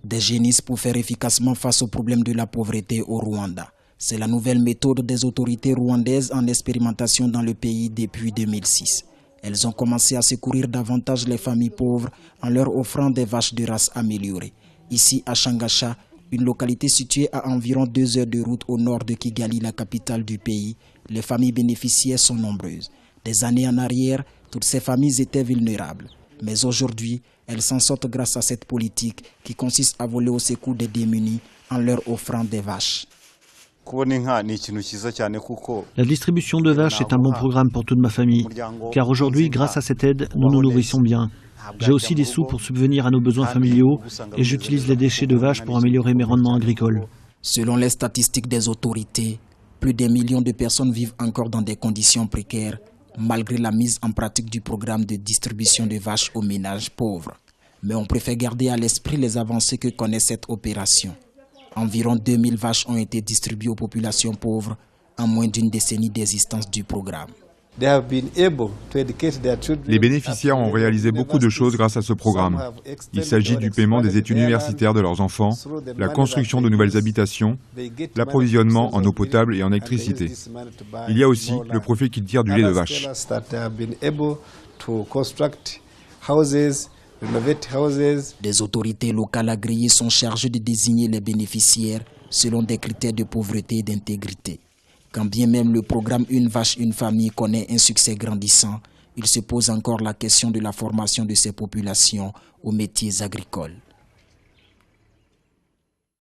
Des génisses pour faire efficacement face au problème de la pauvreté au Rwanda. C'est la nouvelle méthode des autorités rwandaises en expérimentation dans le pays depuis 2006. Elles ont commencé à secourir davantage les familles pauvres en leur offrant des vaches de race améliorées. Ici à Shangasha, une localité située à environ 2 heures de route au nord de Kigali, la capitale du pays, les familles bénéficiaires sont nombreuses. Des années en arrière, toutes ces familles étaient vulnérables. Mais aujourd'hui, elles s'en sortent grâce à cette politique qui consiste à voler au secours des démunis en leur offrant des vaches. La distribution de vaches est un bon programme pour toute ma famille, car aujourd'hui, grâce à cette aide, nous nous nourrissons bien. J'ai aussi des sous pour subvenir à nos besoins familiaux et j'utilise les déchets de vaches pour améliorer mes rendements agricoles. Selon les statistiques des autorités, plus d'1 million de personnes vivent encore dans des conditions précaires, malgré la mise en pratique du programme de distribution de vaches aux ménages pauvres. Mais on préfère garder à l'esprit les avancées que connaît cette opération. Environ 2000 vaches ont été distribuées aux populations pauvres en moins d'une décennie d'existence du programme. Les bénéficiaires ont réalisé beaucoup de choses grâce à ce programme. Il s'agit du paiement des études universitaires de leurs enfants, la construction de nouvelles habitations, l'approvisionnement en eau potable et en électricité. Il y a aussi le profit qu'ils tirent du lait de vache. Des autorités locales agréées sont chargées de désigner les bénéficiaires selon des critères de pauvreté et d'intégrité. Quand bien même le programme Une vache, une famille connaît un succès grandissant, il se pose encore la question de la formation de ces populations aux métiers agricoles.